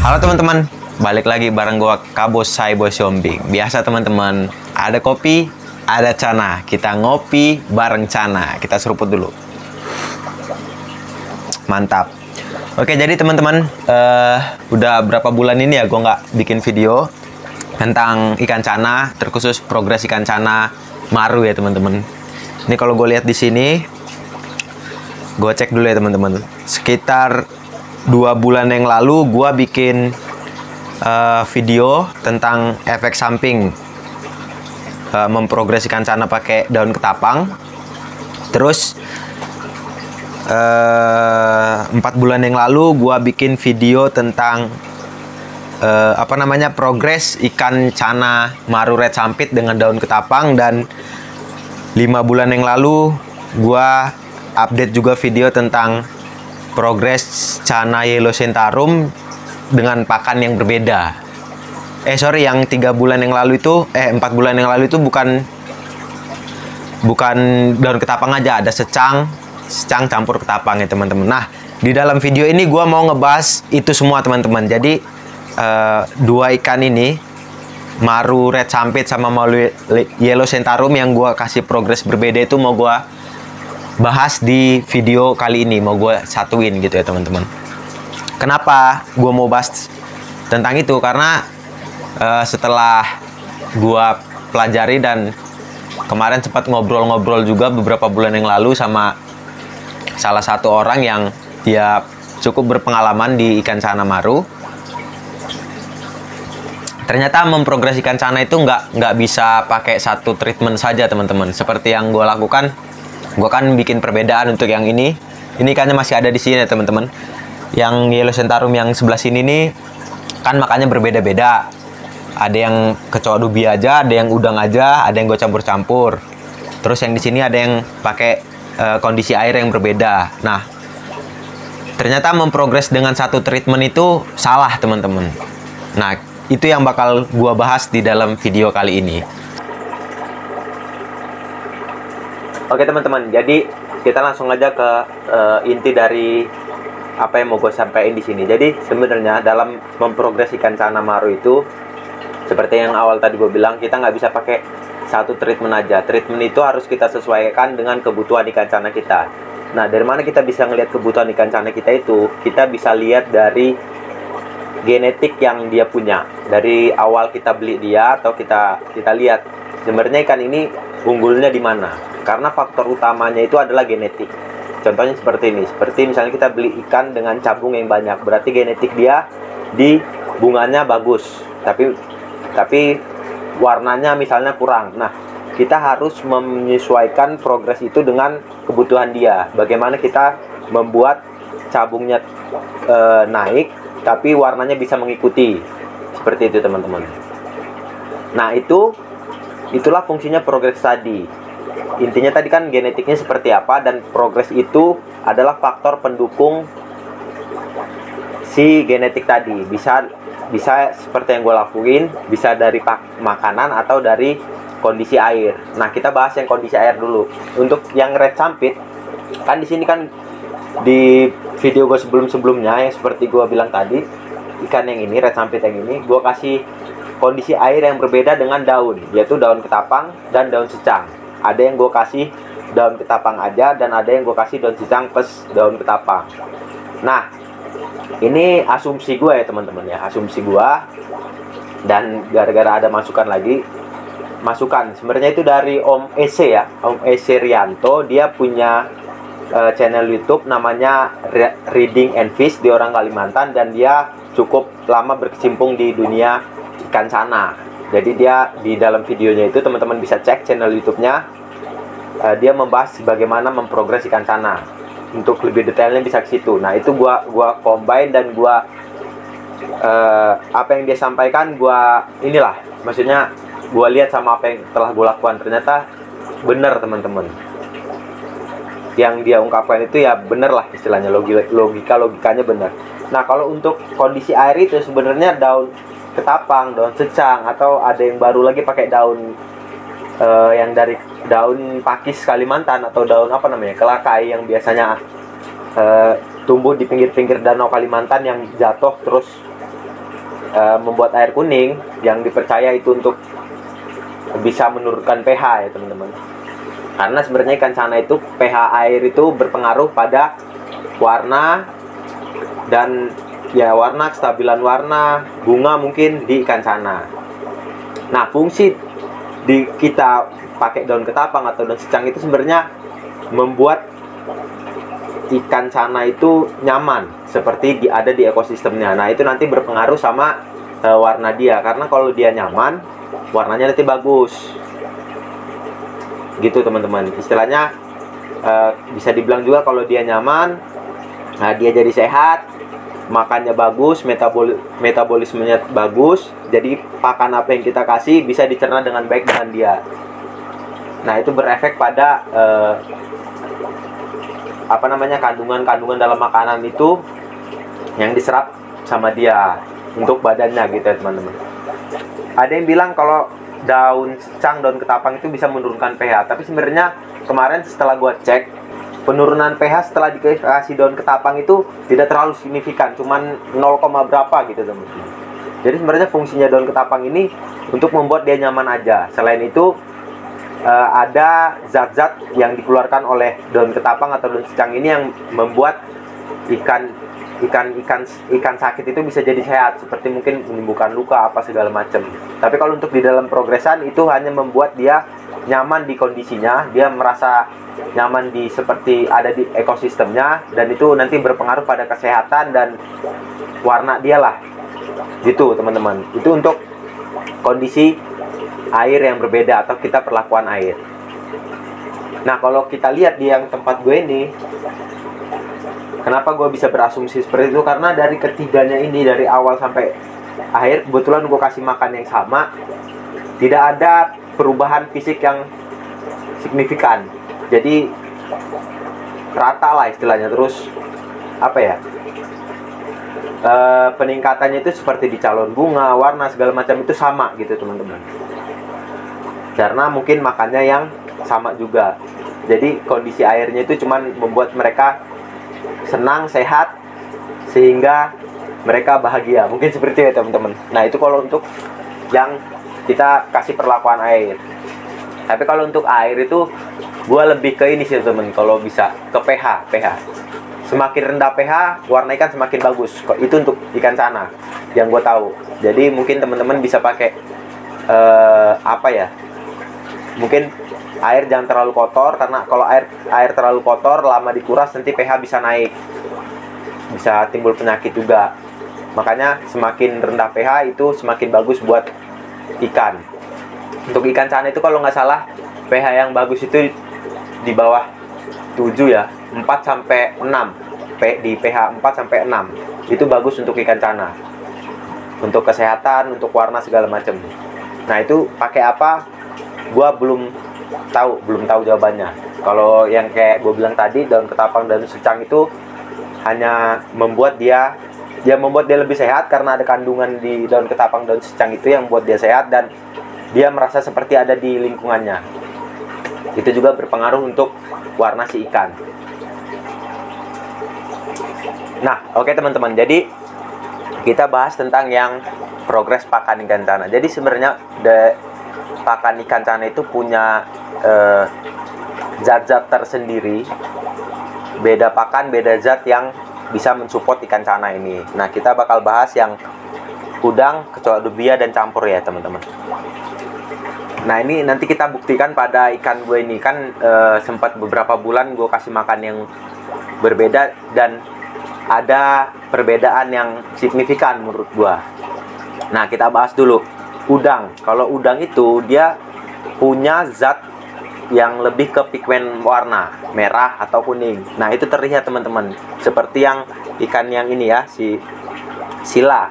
Halo teman-teman, balik lagi bareng gua Kabos Saibo Siombing. Biasa teman-teman, ada kopi, ada cana. Kita ngopi bareng cana. Kita seruput dulu. Mantap. Oke, jadi teman-teman, udah berapa bulan ini ya gua nggak bikin video tentang ikan cana, terkhusus progres ikan cana maru ya teman-teman. Ini kalau gue lihat di sini, gue cek dulu ya teman-teman. Sekitar 2 bulan yang lalu gua bikin video tentang efek samping memprogresikan cana pakai daun ketapang. Terus 4 bulan yang lalu gua bikin video tentang progres ikan cana maru red sampit dengan daun ketapang. Dan 5 bulan yang lalu gua update juga video tentang progres cana yellow centarum dengan pakan yang berbeda. Yang 3 bulan yang lalu itu 4 bulan yang lalu itu bukan daun ketapang aja, ada secang campur ketapang ya teman-teman. Nah, di dalam video ini gua mau ngebahas itu semua teman-teman. Jadi 2 ikan ini, maru red sampit sama maru yellow centarum yang gua kasih progres berbeda itu mau gua bahas di video kali ini, mau gue satuin gitu ya teman-teman. Kenapa gue mau bahas tentang itu? Karena setelah gue pelajari dan kemarin sempat ngobrol-ngobrol juga beberapa bulan yang lalu sama salah satu orang yang dia cukup berpengalaman di ikan cana maru. Ternyata memprogres ikan cana itu nggak bisa pakai satu treatment saja teman-teman. Seperti yang gue lakukan, gue kan bikin perbedaan untuk yang ini. Ini ikannya masih ada di sini ya teman-teman. Yang yellow centarum yang sebelah sini nih kan makannya berbeda-beda. Ada yang kecoa dubi aja, ada yang udang aja, ada yang gue campur-campur. Terus yang di sini ada yang pakai kondisi air yang berbeda. Nah, ternyata memprogres dengan satu treatment itu salah teman-teman. Nah, itu yang bakal gue bahas di dalam video kali ini. Oke teman-teman, jadi kita langsung aja ke inti dari apa yang mau gue sampaikan di sini. Jadi sebenarnya dalam memprogres ikan cana maru itu, seperti yang awal tadi gue bilang, kita nggak bisa pakai satu treatment aja. Treatment itu harus kita sesuaikan dengan kebutuhan ikan cana kita. Nah, dari mana kita bisa ngelihat kebutuhan ikan cana kita itu? Kita bisa lihat dari genetik yang dia punya. Dari awal kita beli dia atau kita lihat sebenarnya ikan ini unggulnya di mana. Karena faktor utamanya itu adalah genetik. Contohnya seperti ini. Seperti misalnya kita beli ikan dengan cabung yang banyak, berarti genetik dia di bunganya bagus, tapi warnanya misalnya kurang. Nah, kita harus menyesuaikan progres itu dengan kebutuhan dia. Bagaimana kita membuat cabungnya naik, tapi warnanya bisa mengikuti. Seperti itu teman-teman. Nah, itulah fungsinya progres tadi. Intinya tadi kan genetiknya seperti apa, dan progres itu adalah faktor pendukung si genetik tadi. Bisa seperti yang gue lakuin, bisa dari makanan atau dari kondisi air. Nah, kita bahas yang kondisi air dulu. Untuk yang red sampit, kan di sini kan di video gue sebelumnya yang seperti gue bilang tadi, ikan yang ini, red sampit yang ini, gue kasih kondisi air yang berbeda dengan daun, yaitu daun ketapang dan daun secang. Ada yang gue kasih daun ketapang aja, dan ada yang gue kasih daun secang plus daun ketapang. Nah, ini asumsi gue ya teman-teman ya, asumsi gue. Dan gara-gara ada masukan sebenarnya itu dari Om Ese ya, Om Ese Rianto. Dia punya channel YouTube namanya Reading and Fish, di orang Kalimantan, dan dia cukup lama berkecimpung di dunia ikan cana. Jadi dia di dalam videonya itu teman-teman bisa cek channel YouTube-nya. Dia membahas bagaimana memprogres ikan cana. Untuk lebih detailnya bisa ke situ. Nah, itu gua combine dan apa yang dia sampaikan maksudnya gua lihat sama apa yang telah gua lakukan. Ternyata benar teman-teman. Yang dia ungkapkan itu ya benar lah istilahnya, logikanya benar. Nah, kalau untuk kondisi air itu sebenarnya daun ketapang, daun secang, atau ada yang baru lagi pakai daun yang dari daun pakis Kalimantan, atau daun kelakai yang biasanya tumbuh di pinggir-pinggir danau Kalimantan yang jatuh terus membuat air kuning yang dipercaya itu untuk bisa menurunkan pH ya teman-teman. Karena sebenarnya ikan cana itu pH air itu berpengaruh pada warna dan ya warna, kestabilan warna bunga mungkin di ikan cana. Nah, fungsi di kita pakai daun ketapang atau daun secang itu sebenarnya membuat ikan cana itu nyaman seperti ada di ekosistemnya. Nah, itu nanti berpengaruh sama warna dia, karena kalau dia nyaman warnanya nanti bagus gitu teman-teman. Istilahnya bisa dibilang juga kalau dia nyaman, nah dia jadi sehat, makannya bagus, metabolismenya bagus, jadi pakan apa yang kita kasih bisa dicerna dengan baik dengan dia. Nah, itu berefek pada kandungan-kandungan dalam makanan itu yang diserap sama dia untuk badannya gitu ya teman-teman. Ada yang bilang kalau daun secang, daun ketapang itu bisa menurunkan pH, tapi sebenarnya kemarin setelah gua cek, penurunan pH setelah dikasih daun ketapang itu tidak terlalu signifikan, cuman 0, berapa gitu teman-teman. Jadi sebenarnya fungsinya daun ketapang ini untuk membuat dia nyaman aja. Selain itu ada zat-zat yang dikeluarkan oleh daun ketapang atau daun secang ini yang membuat ikan sakit itu bisa jadi sehat, seperti mungkin menyembuhkan luka apa segala macam. Tapi kalau untuk di dalam progresan itu hanya membuat dia nyaman di kondisinya, dia merasa nyaman di seperti ada di ekosistemnya, dan itu nanti berpengaruh pada kesehatan dan warna dia lah gitu teman-teman. Itu untuk kondisi air yang berbeda atau kita perlakuan air. Nah, kalau kita lihat di yang tempat gue ini, kenapa gue bisa berasumsi seperti itu? Karena dari ketiganya ini, dari awal sampai akhir, kebetulan gue kasih makan yang sama, tidak ada perubahan fisik yang signifikan. Jadi rata lah istilahnya. Terus apa ya, peningkatannya itu seperti di calon bunga, warna segala macam itu sama gitu teman-teman. Karena mungkin makannya yang sama juga. Jadi kondisi airnya itu cuman membuat mereka senang, sehat, sehingga mereka bahagia. Mungkin seperti itu teman-teman. Nah, itu kalau untuk yang kita kasih perlakuan air. Tapi kalau untuk air itu gua lebih ke ini sih teman, kalau bisa ke pH. Semakin rendah pH, warna ikan semakin bagus. Itu untuk ikan cana yang gue tahu. Jadi mungkin teman-teman bisa pakai mungkin air jangan terlalu kotor, karena kalau air terlalu kotor lama dikuras nanti pH bisa naik, bisa timbul penyakit juga. Makanya semakin rendah pH itu semakin bagus buat ikan. Untuk ikan cana itu kalau nggak salah pH yang bagus itu di bawah 7 ya, 4 sampai 6. Di pH 4 sampai 6 itu bagus untuk ikan cana, untuk kesehatan, untuk warna segala macam. Nah, itu pakai apa? Gua belum tahu jawabannya. Kalau yang kayak gue bilang tadi, daun ketapang dan secang itu hanya membuat dia lebih sehat, karena ada kandungan di daun ketapang dan secang itu yang membuat dia sehat dan dia merasa seperti ada di lingkungannya. Itu juga berpengaruh untuk warna si ikan. Nah, oke teman-teman, jadi kita bahas tentang yang progres pakan ikan cana. Jadi sebenarnya pakan ikan cana itu punya zat-zat tersendiri. Beda pakan, beda zat yang bisa mensupport ikan cana ini. Nah, kita bakal bahas yang udang, kecoa dubia, dan campur ya teman-teman. Nah, ini nanti kita buktikan pada ikan gue ini. Kan sempat beberapa bulan gue kasih makan yang berbeda dan ada perbedaan yang signifikan menurut gue. Nah, kita bahas dulu udang. Kalau udang itu dia punya zat yang lebih ke pigmen warna merah atau kuning. Nah, itu terlihat teman-teman, seperti yang ikan yang ini ya, si sila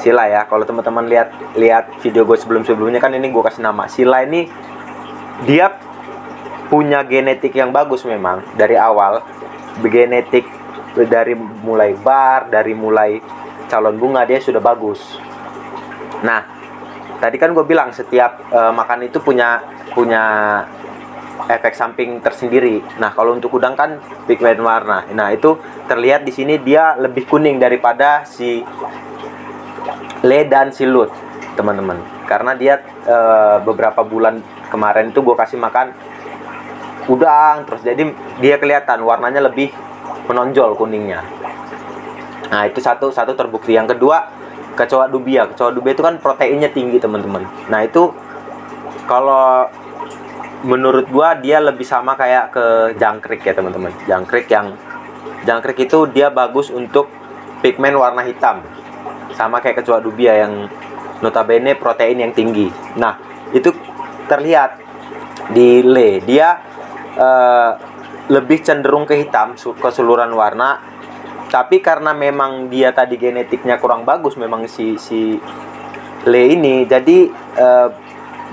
ya. Kalau teman-teman lihat video gue sebelumnya kan ini gue kasih nama sila. Ini dia punya genetik yang bagus memang dari awal. Genetik dari mulai dari mulai calon bunga dia sudah bagus. Nah, tadi kan gue bilang setiap makan itu punya efek samping tersendiri. Nah, kalau untuk udang kan pigmen warna. Nah, itu terlihat di sini dia lebih kuning daripada si le dan silut, teman-teman. Karena dia beberapa bulan kemarin itu gue kasih makan udang terus, jadi dia kelihatan warnanya lebih menonjol kuningnya. Nah, itu satu terbukti. Yang kedua, kecoa dubia. Kecoa dubia itu kan proteinnya tinggi, teman-teman. Nah, itu kalau menurut gua dia lebih sama kayak ke jangkrik ya, teman-teman. Jangkrik itu dia bagus untuk pigmen warna hitam. Sama kayak kecoa dubia yang notabene protein yang tinggi. Nah, itu terlihat di le. Dia lebih cenderung ke hitam keseluruhan warna, tapi karena memang dia tadi genetiknya kurang bagus memang si le ini, jadi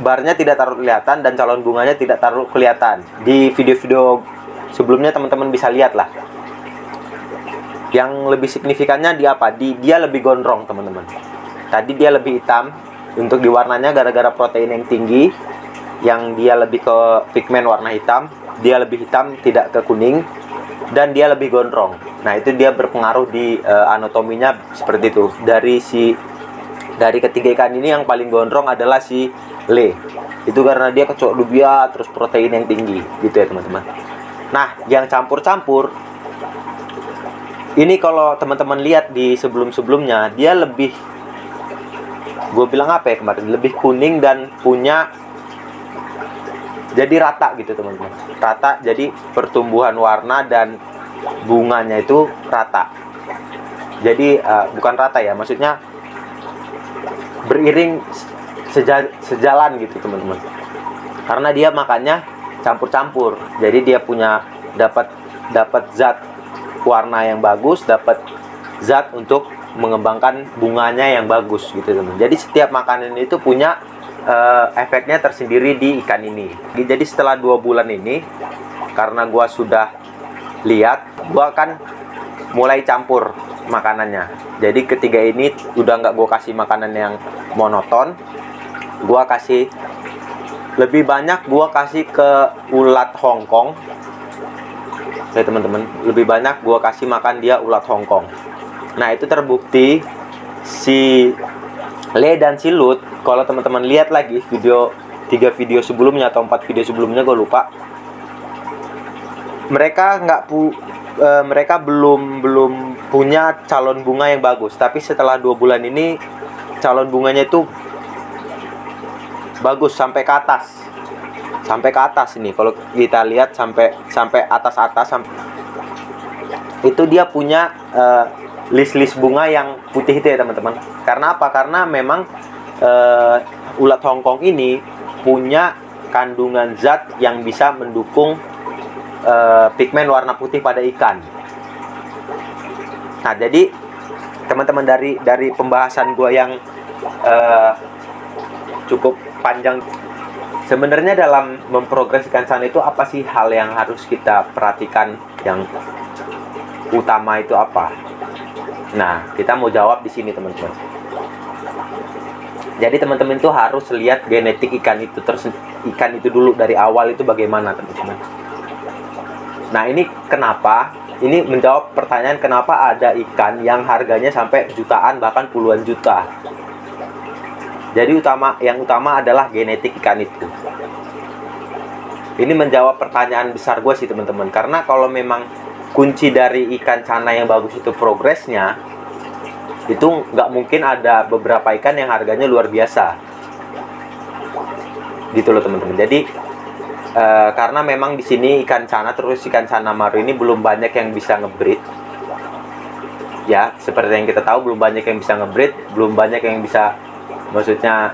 barnya tidak terlalu kelihatan dan calon bunganya tidak terlalu kelihatan. Di video-video sebelumnya teman-teman bisa lihat lah. Yang lebih signifikannya dia apa? Dia lebih gondrong, teman-teman. Tadi dia lebih hitam untuk di warnanya gara-gara protein yang tinggi, yang dia lebih ke pigmen warna hitam. Dia lebih hitam, tidak ke kuning, dan dia lebih gondrong. Nah, itu dia berpengaruh di anatominya seperti itu. Dari ketiga ikan ini yang paling gondrong adalah si le. Itu karena dia kecoa dubia terus protein yang tinggi, gitu ya, teman-teman. Nah, yang campur-campur ini kalau teman-teman lihat di sebelum-sebelumnya, dia lebih, gue bilang apa ya kemarin, lebih kuning dan punya, jadi rata gitu, teman-teman. Rata, jadi pertumbuhan warna dan bunganya itu rata. Jadi bukan rata ya, maksudnya beriring sejalan gitu, teman-teman. Karena dia makannya campur-campur. Jadi dia punya dapat zat warna yang bagus, dapat zat untuk mengembangkan bunganya yang bagus gitu, teman. Jadi setiap makanan itu punya efeknya tersendiri di ikan ini. Jadi setelah 2 bulan ini, karena gua sudah lihat, gua akan mulai campur makanannya. Jadi ketiga ini udah nggak gua kasih makanan yang monoton, gua kasih lebih banyak, gua kasih ke ulat Hongkong ya, teman-teman. Lebih banyak gua kasih makan dia ulat Hongkong. Nah, itu terbukti si le dan silut. Kalau teman-teman lihat lagi 3 video sebelumnya atau 4 video sebelumnya, gue lupa, mereka belum punya calon bunga yang bagus. Tapi setelah 2 bulan ini calon bunganya itu bagus sampai ke atas ini. Kalau kita lihat sampai atas itu dia punya list bunga yang putih itu ya, teman-teman. Karena apa? Karena memang ulat Hongkong ini punya kandungan zat yang bisa mendukung pigmen warna putih pada ikan. Nah, jadi teman-teman, dari pembahasan gue yang cukup panjang, sebenarnya dalam memprogresikan sana itu apa sih hal yang harus kita perhatikan, yang utama itu apa? Nah, kita mau jawab di sini, teman-teman. Jadi teman-teman itu harus lihat genetik ikan itu dulu dari awal itu bagaimana, teman-teman. Nah, ini kenapa? Ini menjawab pertanyaan kenapa ada ikan yang harganya sampai jutaan, bahkan puluhan juta. Jadi yang utama adalah genetik ikan itu. Ini menjawab pertanyaan besar gue sih, teman-teman. Karena kalau memang kunci dari ikan cana yang bagus itu progresnya, itu nggak mungkin ada beberapa ikan yang harganya luar biasa gitu loh, teman-teman. Jadi karena memang di sini ikan cana maru ini belum banyak yang bisa ngebreed ya, seperti yang kita tahu, belum banyak yang bisa ngebreed, belum banyak yang bisa, maksudnya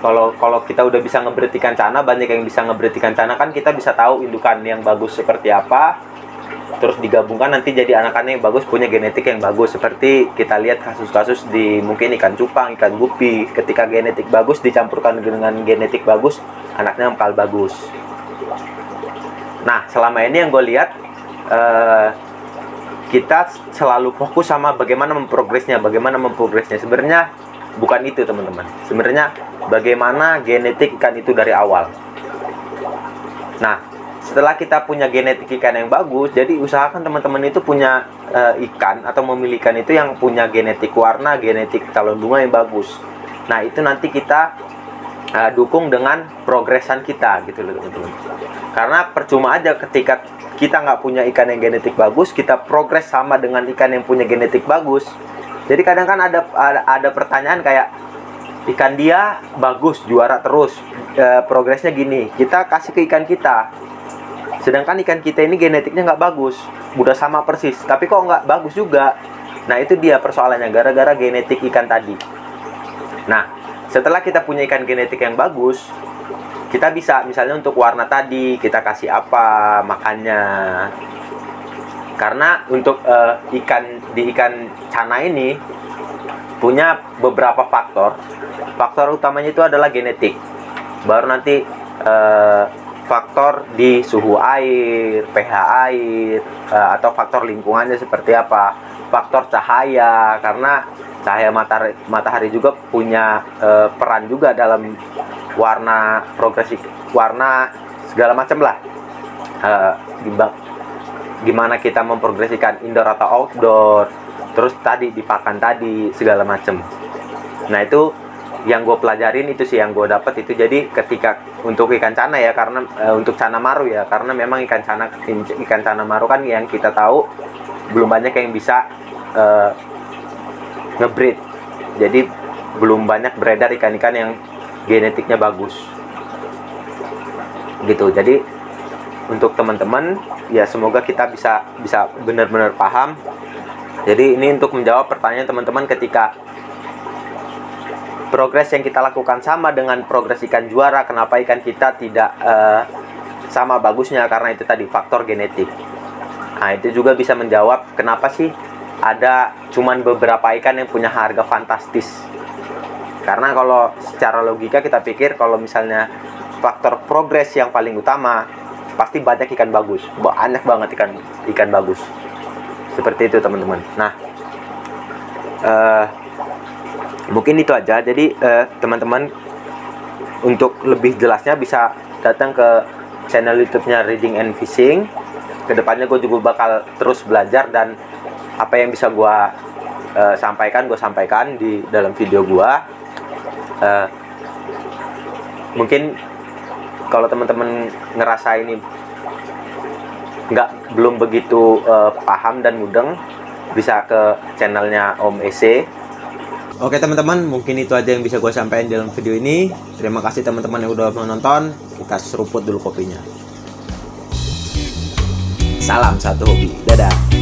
kalau kita udah bisa ngebreed ikan cana, banyak yang bisa ngebreed ikan cana, kan kita bisa tahu indukan yang bagus seperti apa, terus digabungkan nanti jadi anakannya yang bagus, punya genetik yang bagus. Seperti kita lihat kasus-kasus di mungkin ikan cupang, ikan gupi, ketika genetik bagus dicampurkan dengan genetik bagus, anaknya bakal bagus. Nah, selama ini yang gue lihat, kita selalu fokus sama bagaimana memprogresnya. Sebenarnya bukan itu, teman-teman. Sebenarnya bagaimana genetik ikan itu dari awal. Nah, setelah kita punya genetik ikan yang bagus, jadi usahakan teman-teman itu punya ikan atau memilih ikan itu yang punya genetik warna, genetik calon bunga yang bagus. Nah, itu nanti kita dukung dengan progresan kita gitu loh teman-teman. Karena percuma aja ketika kita nggak punya ikan yang genetik bagus, kita progres sama dengan ikan yang punya genetik bagus. Jadi kadang kan ada pertanyaan kayak, ikan dia bagus, juara terus, progresnya gini, kita kasih ke ikan kita, sedangkan ikan kita ini genetiknya nggak bagus, udah sama persis, tapi kok nggak bagus juga. Nah, itu dia persoalannya, gara-gara genetik ikan tadi. Nah, setelah kita punya ikan genetik yang bagus, kita bisa misalnya untuk warna tadi kita kasih apa makannya. Karena untuk ikan cana ini punya beberapa faktor. Faktor utamanya itu adalah genetik. Baru nanti faktor di suhu air, pH air, atau faktor lingkungannya seperti apa, faktor cahaya, karena cahaya matahari juga punya peran juga dalam warna progresif, warna segala macam lah, gimana kita memprogresikan indoor atau outdoor, terus tadi di pakan tadi segala macam. Nah, itu yang gue pelajarin, itu sih yang gue dapat itu. Jadi ketika untuk ikan cana ya, karena untuk cana maru ya, karena memang ikan cana maru kan yang kita tahu belum banyak yang bisa ngebreed. Jadi belum banyak beredar ikan-ikan yang genetiknya bagus gitu. Jadi untuk teman-teman ya, semoga kita bisa benar-benar paham. Jadi ini untuk menjawab pertanyaan teman-teman, ketika progres yang kita lakukan sama dengan progres ikan juara, kenapa ikan kita tidak sama bagusnya? Karena itu tadi faktor genetik. Nah, itu juga bisa menjawab kenapa sih ada cuman beberapa ikan yang punya harga fantastis. Karena kalau secara logika kita pikir kalau misalnya faktor progres yang paling utama, pasti banyak ikan bagus, banyak banget ikan bagus. Seperti itu teman-teman. Nah, mungkin itu aja. Jadi teman-teman untuk lebih jelasnya bisa datang ke channel YouTube-nya Reading and Fishing. Kedepannya gue juga bakal terus belajar, dan apa yang bisa gue sampaikan di dalam video gue. Mungkin kalau teman-teman ngerasa ini belum begitu paham dan mudeng, bisa ke channelnya Om EC. Oke teman-teman, mungkin itu aja yang bisa gue sampaikan dalam video ini. Terima kasih teman-teman yang udah menonton. Kita seruput dulu kopinya. Salam satu hobi. Dadah.